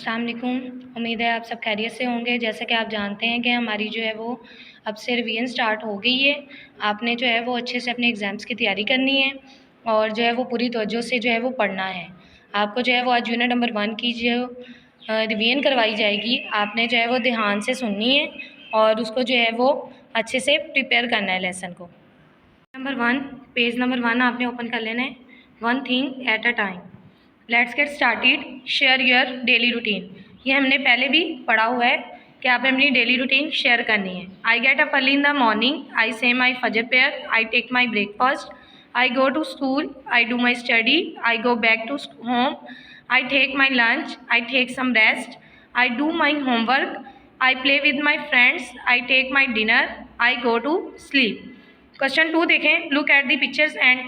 अस्सलाम वालेकुम। उम्मीद है आप सब खैरियत से होंगे। जैसे कि आप जानते हैं कि हमारी जो है वो अब से रिवीजन स्टार्ट हो गई है। आपने जो है वो अच्छे से अपने एग्ज़ाम्स की तैयारी करनी है और जो है वो पूरी तवज्जो से जो है वो पढ़ना है। आपको जो है वो आज यूनिट नंबर 1 की जो रिवीजन करवाई जाएगी, आपने जो है वो ध्यान से सुननी है और उसको जो है वो अच्छे से प्रिपेयर करना है लेसन को। नंबर 1, पेज नंबर 1 आपने ओपन कर लेना है। One thing at a time. Let's get started. Share your daily routine. ये हमने पहले भी पढ़ा हुआ है कि आपने अपनी डेली रूटीन शेयर करनी है। I get up early in the morning, I say my फजर prayer, I take my breakfast, I go to school, I do my study, I go back to home, I take my lunch, I take some rest, I do my homework, I play with my friends, I take my dinner, I go to sleep. Question 2 देखें। Look at the pictures and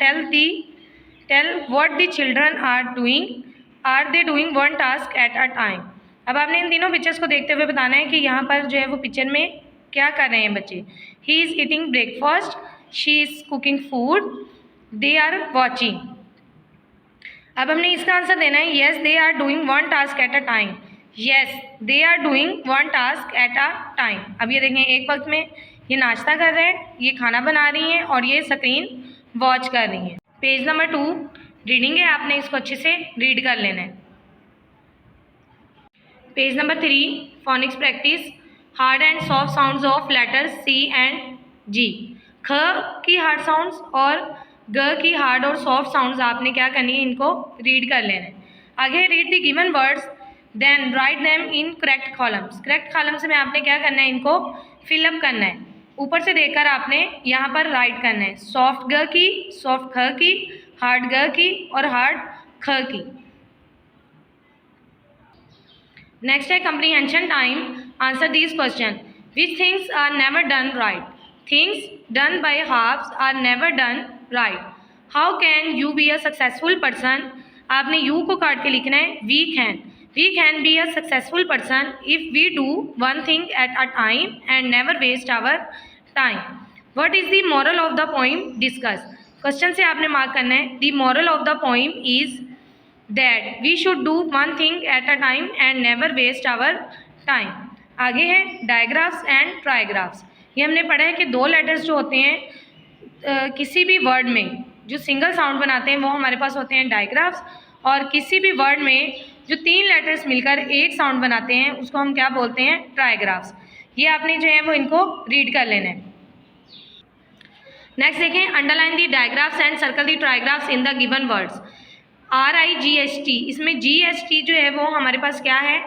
tell what the children are doing. Are they doing one task at a time. अब आपने इन तीनों pictures को देखते हुए बताना है कि यहाँ पर जो है वो पिक्चर में क्या कर रहे हैं बच्चे। He is eating breakfast, she is cooking food, they are watching. अब हमने इसका आंसर देना है yes they are doing one task at a time. Yes they are doing one task at a time. अब ये देखें, एक वक्त में ये नाश्ता कर रहे हैं, ये खाना बना रही हैं और ये स्क्रीन वॉच कर रही हैं। पेज नंबर 2 रीडिंग है, आपने इसको अच्छे से रीड कर लेना है। Page number 3 phonics practice. Hard and soft sounds of letters C and G. ख की हार्ड साउंड्स और ग की हार्ड और सॉफ्ट साउंड्स आपने क्या करनी है, इनको रीड कर लेना है। आगे read the given words then write them in correct columns. Correct columns में आपने क्या करना है, इनको फिलअप करना है। ऊपर से देखकर आपने यहाँ पर राइट करना है। सॉफ्ट ग की, सॉफ्ट ख की, हार्ड ग की और हार्ड ख की। नेक्स्ट है comprehension time. Answer this question. Which things are never done right. Things done by halves are never done right. How can you be a successful person. आपने यू को काट के लिखना है we can be a successful person if we do one thing at a time and never waste our time. What is the moral of the poem discuss. Question से आपने mark करना है the moral of the poem is that we should do one thing at a time and never waste our time। आगे है डायग्राफ्स and ट्राइग्राफ्स। ये हमने पढ़ा है कि दो लेटर्स जो होते हैं किसी भी वर्ड में जो सिंगल साउंड बनाते हैं वो हमारे पास होते हैं डायग्राफ्स, और किसी भी वर्ड में जो 3 लेटर्स मिलकर एक साउंड बनाते हैं उसको हम क्या बोलते हैं, ट्राइग्राफ्स। ये आपने जो है वो इनको रीड कर लेना है। नेक्स्ट देखें, underline the digraphs and circle the trigraphs in the given words. RIGST, इसमें GST जो है वो हमारे पास क्या है,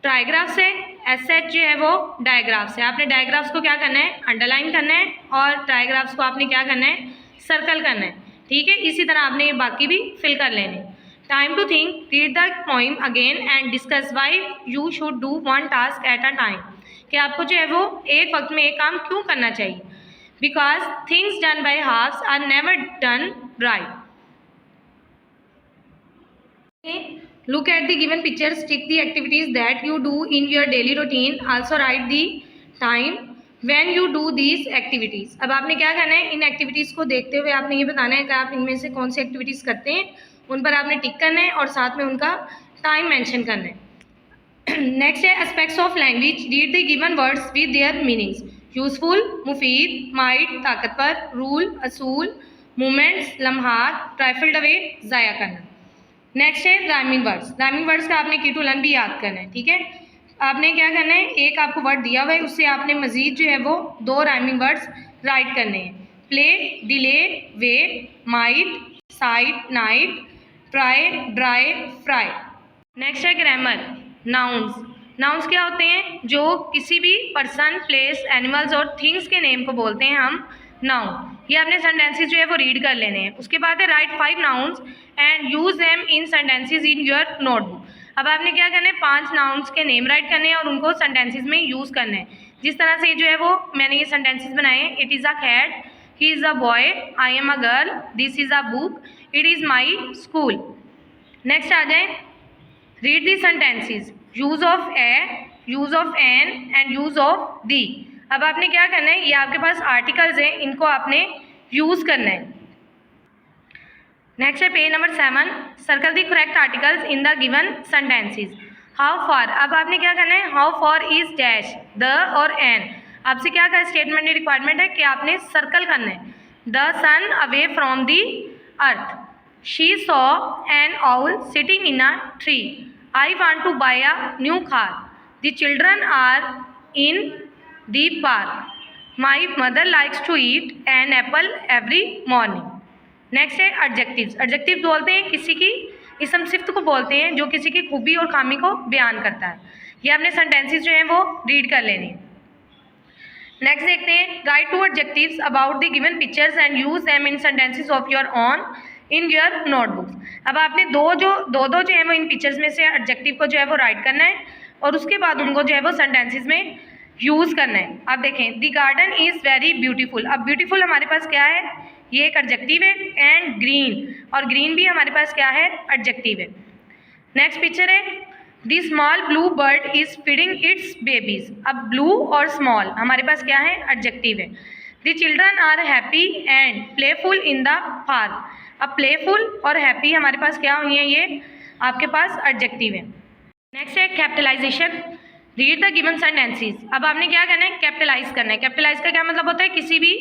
ट्राइग्राफ्स है। SH जो है वो डायग्राफ्स है। आपने डायग्राफ्स को क्या करना है, अंडरलाइन करना है, और ट्राइग्राफ्स को आपने क्या करना है, सर्कल करना है। ठीक है, इसी तरह आपने ये बाकी भी फिल कर लेने। Time to think. Read the poem again and discuss why you should do one task at a time. कि आपको जो है वो एक वक्त में एक काम क्यों करना चाहिए। Because things done by halves are never done right. Look at the given pictures, tick the activities that you do in your daily routine, also write the time when you do these activities। अब आपने क्या करना है, इन activities को देखते हुए आपने ये बताना है कि आप इनमें से कौन सी एक्टिविटीज़ करते हैं, उन पर आपने टिक करना है और साथ में उनका टाइम मेंशन करना है। नेक्स्ट है aspects of language. Read the given words with their meanings. Useful, मुफीद, माइट, ताकतवर, रूल, असूल, मोमेंट्स, लम्हात, ट्राइफल्ड अवे, ज़ाया करना। नेक्स्ट है राइमिंग वर्ड्स। राइमिंग वर्ड्स का आपने की टू लर्न भी याद करना है। ठीक है, आपने क्या करना है, एक आपको वर्ड दिया हुआ है, उससे आपने मजीद जो है वो 2 राइमिंग वर्ड्स राइट करने हैं। Play, delay, way, might, site, night, try, dry, fry. Next है ग्रामर। नाउन्स। नाउन्स क्या होते हैं, जो किसी भी पर्सन, प्लेस, एनिमल्स और थिंग्स के नेम को बोलते हैं हम नाउन। ये आपने सेंटेंसेस जो है वो रीड कर लेने हैं। उसके बाद है right 5 nouns and use them in sentences in your notebook. अब आपने क्या करना है, 5 नाउन्स के नेम राइट करने हैं और उनको सेंटेंसेस में यूज़ करना है। जिस तरह से जो है वो मैंने ये सेंटेंसेस बनाए हैं। It is a cat, he is a boy, I am a girl, this is a book, it is my school. Next आ जाए, read the sentences. Use of a, use of an and use of the. अब आपने क्या करना है, ये आपके पास articles हैं, इनको आपने यूज़ करना है। नेक्स्ट है page number 7। Circle the correct articles in the given sentences. How far, अब आपने क्या करना है, how far is dash, the और एन, आपसे क्या का स्टेटमेंट रिक्वायरमेंट है कि आपने सर्कल करना है, the sun away from the earth, she saw an owl sitting in a tree, I want to buy a new car, the children are in the park, my mother likes to eat an apple every morning. Next है adjectives. Adjective बोलते हैं किसी की इसम सिफ्त को बोलते हैं जो किसी की खूबी और खामी को बयान करता है। ये अपने सेंटेंसेस जो हैं वो रीड कर लेने। नेक्स्ट देखते हैं, write two adjectives about the given pictures and use them in sentences of your own in your notebooks. अब आपने दो जो है वो इन पिक्चर्स में से एडजेक्टिव को जो है वो राइट करना है और उसके बाद उनको जो है वो सेंटेंसेस में यूज़ करना है। अब देखें, the garden is very beautiful. अब ब्यूटीफुल हमारे पास क्या है, ये एक एडजेक्टिव है, एंड ग्रीन, और ग्रीन भी हमारे पास क्या है, एडजेक्टिव है। नेक्स्ट पिक्चर है, the small blue bird is feeding its babies. अब ब्लू और स्मॉल हमारे पास क्या है, एडजेक्टिव है। The children are happy and playful in the park. अब प्लेफुल और हैप्पी हमारे पास क्या हुई है, ये आपके पास एडजेक्टिव है। नेक्स्ट है capitalization. Read the given sentences. अब आपने क्या करना है, कैपिटलाइज करना है। कैपिटलाइज का क्या मतलब होता है, किसी भी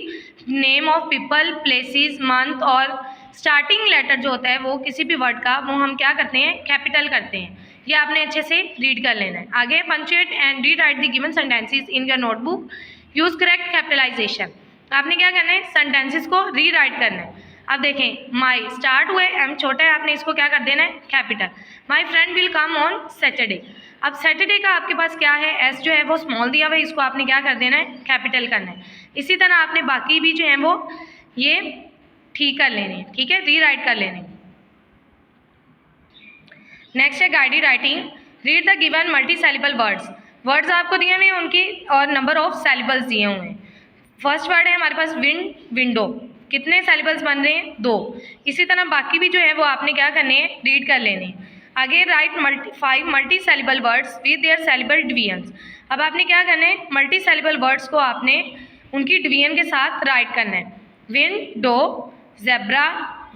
name of people, places, month और स्टार्टिंग लेटर जो होता है वो किसी भी वर्ड का वो हम क्या करते हैं, कैपिटल करते हैं। ये आपने अच्छे से रीड कर लेना है। आगे, punctuate and rewrite the given sentences in your notebook, use correct capitalization. आपने क्या करना है, सेंटेंसेस को रीराइट करना है। अब देखें, माई स्टार्ट हुए, एम छोटा है, आपने इसको क्या कर देना है, capital. My friend will come on Saturday. अब सैटरडे का आपके पास क्या है, एस जो है वो स्मॉल दिया हुआ है, इसको आपने क्या कर देना है, कैपिटल करना है। इसी तरह आपने बाकी भी जो है वो ये ठीक कर लेने, ठीक है, रीराइट कर लेने। नेक्स्ट है guided writing. Read the given multi syllable words. Words आपको दिए हुए हैं उनकी और नंबर ऑफ सेलिबल्स दिए हुए हैं। फर्स्ट वर्ड है हमारे पास विंड, विंडो, कितने सेलिबल्स बन रहे हैं, 2। इसी तरह बाकी भी जो है वो आपने क्या करने हैं, रीड कर लेने। आगे, write 5 multi syllable words with their syllable divisions. अब आपने क्या करना है, मल्टी सेलिबल वर्ड्स को आपने उनकी डिवीजन के साथ राइट करना है। विंडो, ज़ेब्रा,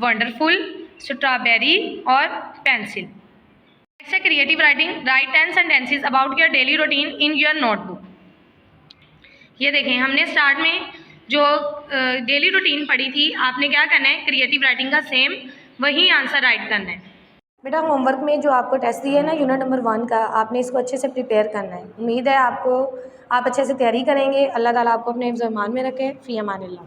वंडरफुल, स्ट्रॉबेरी और पेंसिल। नेक्स्ट है creative writing. Right 10 sentences about your daily routine in your notebook. ये देखें, हमने स्टार्ट में जो डेली रूटीन पढ़ी थी, आपने क्या करना है, क्रिएटिव राइटिंग का सेम वही आंसर राइट करना है। बेटा, होमवर्क में जो आपको टेस्ट दिया है ना यूनिट नंबर 1 का, आपने इसको अच्छे से प्रिपेयर करना है। उम्मीद है आप अच्छे से तैयारी करेंगे। अल्लाह ताला आपको अपने हिफ्ज़-ओ-ईमान में रखे। फ़ी अमानिल्लाह।